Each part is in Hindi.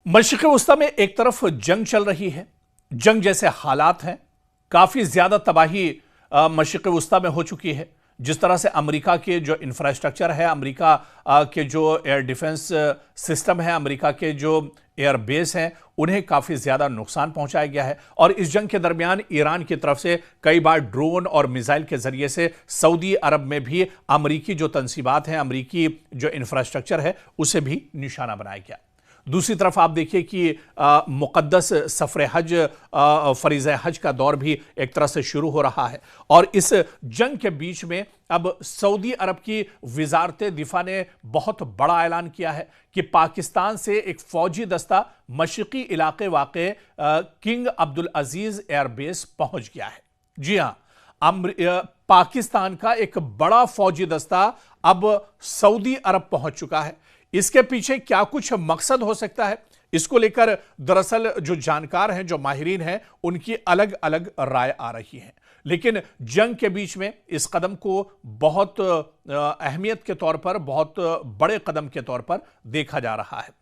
मशरिक़ वस्ता में एक तरफ जंग चल रही है, जंग जैसे हालात हैं, काफ़ी ज़्यादा तबाही मशरिक़ वस्ता में हो चुकी है। जिस तरह से अमेरिका के जो इंफ्रास्ट्रक्चर है, अमेरिका के जो एयर डिफेंस सिस्टम है, अमेरिका के जो एयर बेस हैं, उन्हें काफ़ी ज़्यादा नुकसान पहुंचाया गया है। और इस जंग के दरमियान ईरान की तरफ से कई बार ड्रोन और मिसाइल के ज़रिए से सऊदी अरब में भी अमेरिकी जो तंसीबात हैं, अमेरिकी जो इंफ्रास्ट्रक्चर है, उसे भी निशाना बनाया गया। दूसरी तरफ आप देखिए कि मुक़द्दस सफ़र हज, फ़रीज़ा हज का दौर भी एक तरह से शुरू हो रहा है। और इस जंग के बीच में अब सऊदी अरब की वज़ारत दिफ़ा ने बहुत बड़ा ऐलान किया है कि पाकिस्तान से एक फ़ौजी दस्ता मशरिक़ी इलाक़े वाक़े किंग अब्दुल अज़ीज़ एयरबेस पहुँच गया है। जी हाँ, पाकिस्तान का एक बड़ा फ़ौजी दस्ता अब सऊदी अरब पहुँच चुका है। इसके पीछे क्या कुछ मकसद हो सकता है, इसको लेकर दरअसल जो जानकार हैं, जो माहिरीन हैं, उनकी अलग अलग राय आ रही है। लेकिन जंग के बीच में इस कदम को बहुत अहमियत के तौर पर, बहुत बड़े कदम के तौर पर देखा जा रहा है।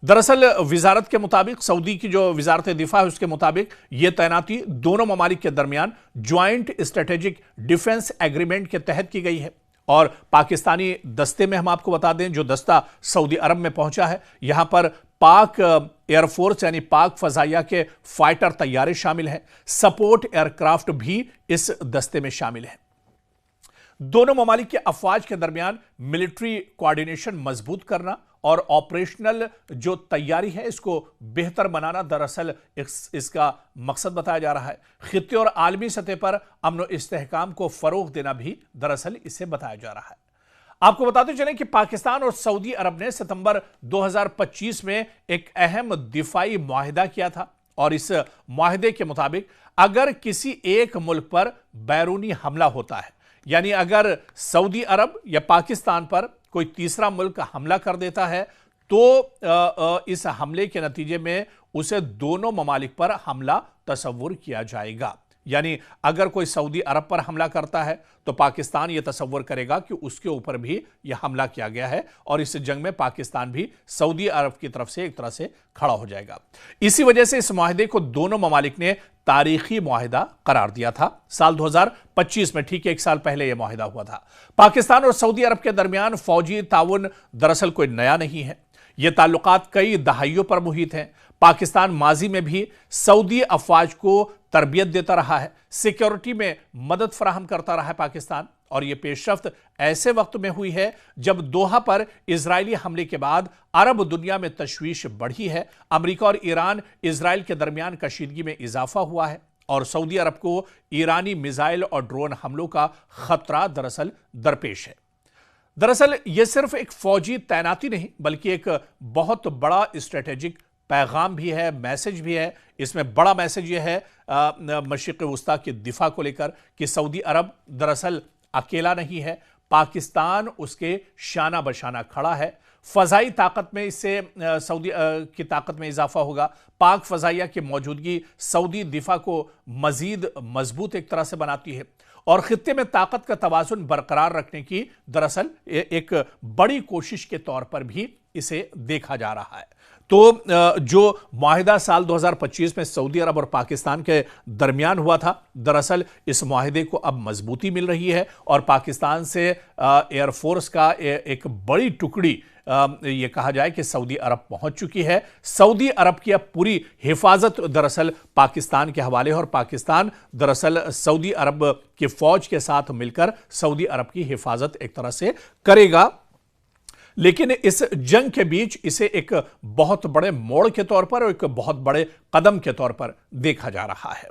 दरअसल वजारत के मुताबिक, सऊदी की जो वजारत दिफा है उसके मुताबिक यह तैनाती दोनों ममालिक के दरमियान ज्वाइंट स्ट्रेटेजिक डिफेंस एग्रीमेंट के तहत की गई है। और पाकिस्तानी दस्ते में हम आपको बता दें, जो दस्ता सऊदी अरब में पहुंचा है, यहां पर पाक एयरफोर्स यानी पाक फजाइया के फाइटर तैयारे शामिल हैं, सपोर्ट एयरक्राफ्ट भी इस दस्ते में शामिल हैं। दोनों ममालिक के अफवाज के दरमियान मिलिट्री कोऑर्डिनेशन मजबूत करना और ऑपरेशनल जो तैयारी है इसको बेहतर बनाना दरअसल इसका मकसद बताया जा रहा है। खित्ते और आलमी सतह पर अमन और इस्तेहकाम को फरोग देना भी दरअसल इसे बताया जा रहा है। आपको बताते चलें कि पाकिस्तान और सऊदी अरब ने सितंबर 2025 में एक अहम दिफाई मुआहिदा किया था। और इस मुआहिदे के मुताबिक अगर किसी एक मुल्क पर बैरूनी हमला होता है, यानी अगर सऊदी अरब या पाकिस्तान पर कोई तीसरा मुल्क हमला कर देता है, तो इस हमले के नतीजे में उसे दोनों ममालिक पर हमला तसव्वुर किया जाएगा। यानी अगर कोई सऊदी अरब पर हमला करता है तो पाकिस्तान यह तसव्वुर करेगा कि उसके ऊपर भी यह हमला किया गया है और इस जंग में पाकिस्तान भी सऊदी अरब की तरफ से एक तरह से खड़ा हो जाएगा। इसी वजह से इस मुआहिदे को दोनों ममालिक ने तारीखी मुआहिदा करार दिया था। साल 2025 में, ठीक 1 साल पहले यह मुआहिदा हुआ था। पाकिस्तान और सऊदी अरब के दरमियान फौजी ताउन दरअसल कोई नया नहीं है, यह ताल्लुकात कई दहाइयों पर मुहित हैं। पाकिस्तान माजी में भी सऊदी अफवाज को तरबियत देता रहा है, सिक्योरिटी में मदद फराहम करता रहा है पाकिस्तान। और यह पेशरफ्त ऐसे वक्त में हुई है जब दोहा पर इजरायली हमले के बाद अरब दुनिया में तशवीश बढ़ी है। अमेरिका और ईरान इजराइल के दरमियान कशीदगी में इजाफा हुआ है और सऊदी अरब को ईरानी मिसाइल और ड्रोन हमलों का खतरा दरअसल दरपेश है। दरअसल यह सिर्फ एक फौजी तैनाती नहीं, बल्कि एक बहुत बड़ा स्ट्रेटेजिक पैगाम भी है, मैसेज भी है। इसमें बड़ा मैसेज यह है मशरिक़ वस्ता की दिफा को लेकर कि सऊदी अरब दरअसल अकेला नहीं है, पाकिस्तान उसके शाना बशाना खड़ा है। फ़ज़ाई ताकत में इससे सऊदी की ताकत में इजाफा होगा। पाक फ़ज़ाइया की मौजूदगी सऊदी दिफा को मज़ीद मजबूत एक तरह से बनाती है और खित्ते में ताकत का तवाज़ुन बरकरार रखने की दरअसल एक बड़ी कोशिश के तौर पर भी इसे देखा जा रहा है। तो जो मुआहिदा साल 2025 में सऊदी अरब और पाकिस्तान के दरमियान हुआ था, दरअसल इस मुआहिदे को अब मजबूती मिल रही है और पाकिस्तान से एयरफोर्स का एक बड़ी टुकड़ी ये कहा जाए कि सऊदी अरब पहुंच चुकी है। सऊदी अरब की अब पूरी हिफाजत दरअसल पाकिस्तान के हवाले है और पाकिस्तान दरअसल सऊदी अरब की फौज के साथ मिलकर सऊदी अरब की हिफाजत एक तरह से करेगा। लेकिन इस जंग के बीच इसे एक बहुत बड़े मोड़ के तौर पर और एक बहुत बड़े कदम के तौर पर देखा जा रहा है।